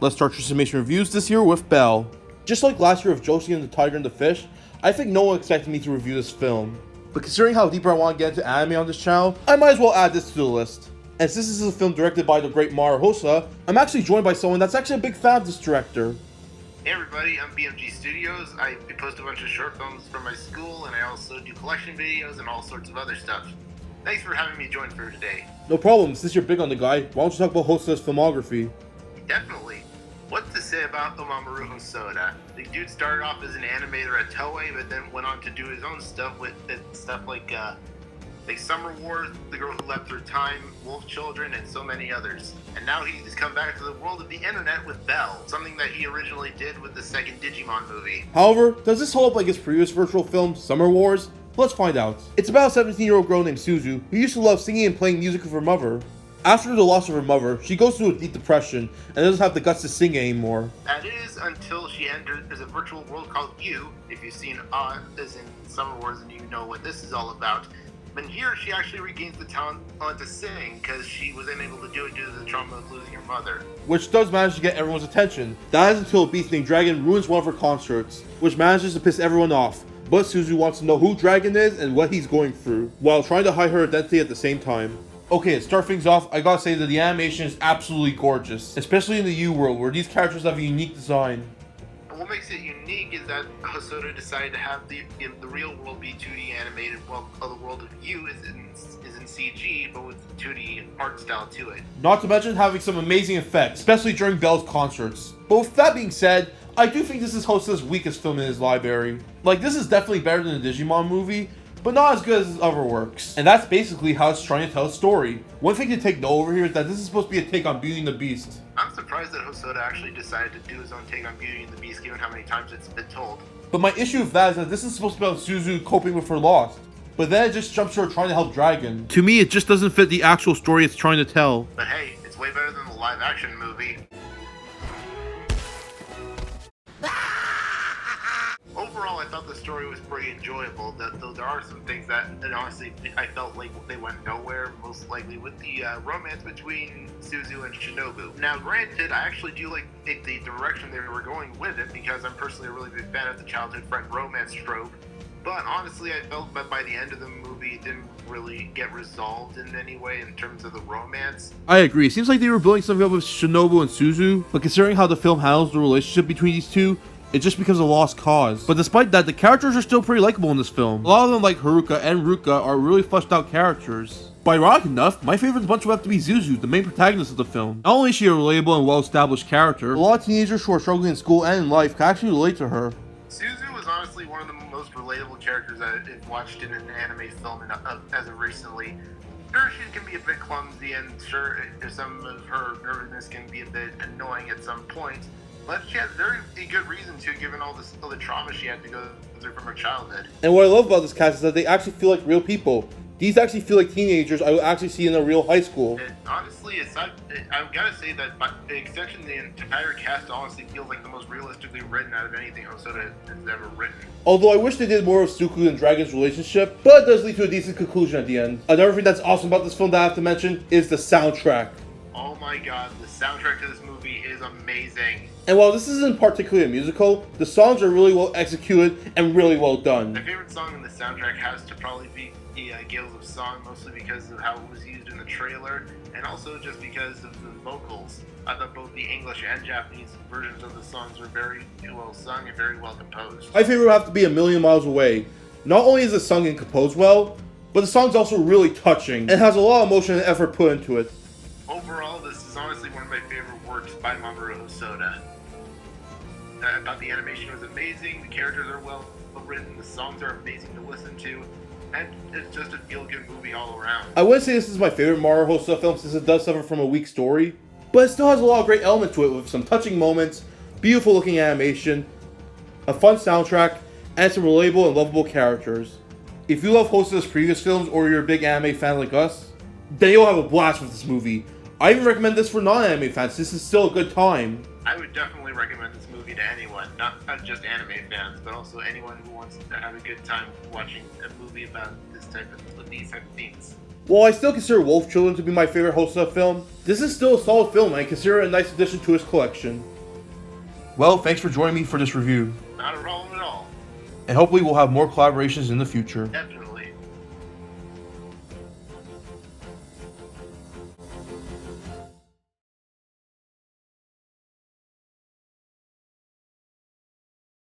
Let's start your summation reviews this year with Belle. Just like last year with Josie and the Tiger and the Fish, I think no one expected me to review this film. But considering how deeper I want to get into anime on this channel, I might as well add this to the list. And since this is a film directed by the great Mamoru Hosoda, I'm actually joined by someone that's actually a big fan of this director. Hey everybody, I'm BMG Studios. I post a bunch of short films from my school, and I also do collection videos and all sorts of other stuff. Thanks for having me join for today. No problem, since you're big on the guy, why don't you talk about Hosoda's filmography? Definitely. What to say about Mamoru Hosoda? The dude started off as an animator at Toei, but then went on to do his own stuff with stuff like Summer Wars, The Girl Who Left Her Time, Wolf Children, and so many others. And now he's come back to the world of the internet with Belle, something that he originally did with the second Digimon movie. However, does this hold up like his previous virtual film, Summer Wars? Let's find out. It's about a 17-year-old girl named Suzu who used to love singing and playing music with her mother. After the loss of her mother, she goes through a deep depression and doesn't have the guts to sing anymore. That is until she enters a virtual world called You. If you've seen as in Summer Wars, and you know what this is all about. But here she actually regains the talent to sing because she was unable to do it due to the trauma of losing her mother. Which does manage to get everyone's attention. That is until a beast named Dragon ruins one of her concerts, which manages to piss everyone off. But Suzu wants to know who Dragon is and what he's going through, while trying to hide her identity at the same time. Okay, to start things off, I gotta say that the animation is absolutely gorgeous, especially in the U world where these characters have a unique design. What makes it unique is that Hosoda decided to have the real world be 2D animated, while the world of U is in CG, but with 2D art style to it. Not to mention having some amazing effects, especially during Belle's concerts. But with that being said, I do think this is Hosoda's weakest film in his library. Like, this is definitely better than the Digimon movie, but not as good as his other works. And that's basically how it's trying to tell a story. One thing to take note over here is that this is supposed to be a take on Beauty and the Beast. I'm surprised that Hosoda actually decided to do his own take on Beauty and the Beast, given how many times it's been told. But my issue with that is that this is supposed to be about Suzu coping with her loss. But then it just jumps to her trying to help Dragon. To me, it just doesn't fit the actual story it's trying to tell. But hey, it's way better than the live action movie. Overall, I thought the story was pretty enjoyable, though there are some things that, and honestly, I felt like they went nowhere, most likely with the romance between Suzu and Shinobu. Now, granted, I actually do like the direction they were going with it, because I'm personally a really big fan of the childhood friend romance trope, but honestly, I felt that by the end of the movie, it didn't really get resolved in any way in terms of the romance. I agree, it seems like they were building something up with Shinobu and Suzu, but considering how the film handles the relationship between these two, it just becomes a lost cause. But despite that, the characters are still pretty likable in this film. A lot of them, like Haruka and Ruka, are really fleshed out characters. But ironic enough, my favorite bunch would have to be Suzu, the main protagonist of the film. Not only is she a relatable and well-established character, a lot of teenagers who are struggling in school and in life can actually relate to her. Suzu was honestly one of the most relatable characters I've watched in an anime film as of recently. Sure, she can be a bit clumsy, and sure, some of her nervousness can be a bit annoying at some points. But she has very good reason to, given all the trauma she had to go through from her childhood. And what I love about this cast is that they actually feel like real people. These actually feel like teenagers I would actually see in a real high school. Honestly, I've got to say that by extension, the entire cast honestly feels like the most realistically written out of anything Hosoda has ever written. Although I wish they did more of Suku and Dragon's relationship, but it does lead to a decent conclusion at the end. Another thing that's awesome about this film that I have to mention is the soundtrack. Oh my god, the soundtrack to this movie is amazing. And while this isn't particularly a musical, the songs are really well executed and really well done. My favorite song in the soundtrack has to probably be the Gales of Song, mostly because of how it was used in the trailer, and also just because of the vocals. I thought both the English and Japanese versions of the songs were very well sung and very well composed. My favorite would have to be A Million Miles Away. Not only is it sung and composed well, but the song's also really touching and has a lot of emotion and effort put into it. Overall, this is honestly one of my favorite works by Mamoru Hosoda. I thought the animation was amazing, the characters are well written, the songs are amazing to listen to, and it's just a feel-good movie all around. I wouldn't say this is my favorite Mamoru Hosoda film since it does suffer from a weak story, but it still has a lot of great elements to it with some touching moments, beautiful looking animation, a fun soundtrack, and some relatable and lovable characters. If you love Hosoda's previous films or you're a big anime fan like us, then you'll have a blast with this movie. I even recommend this for non-anime fans. This is still a good time. I would definitely recommend this movie to anyone, not just anime fans, but also anyone who wants to have a good time watching a movie about these type of themes. While I still consider Wolf Children to be my favorite Hosoda film, this is still a solid film and I consider it a nice addition to his collection. Well, thanks for joining me for this review, Not a problem at all. and hopefully we'll have more collaborations in the future. Definitely.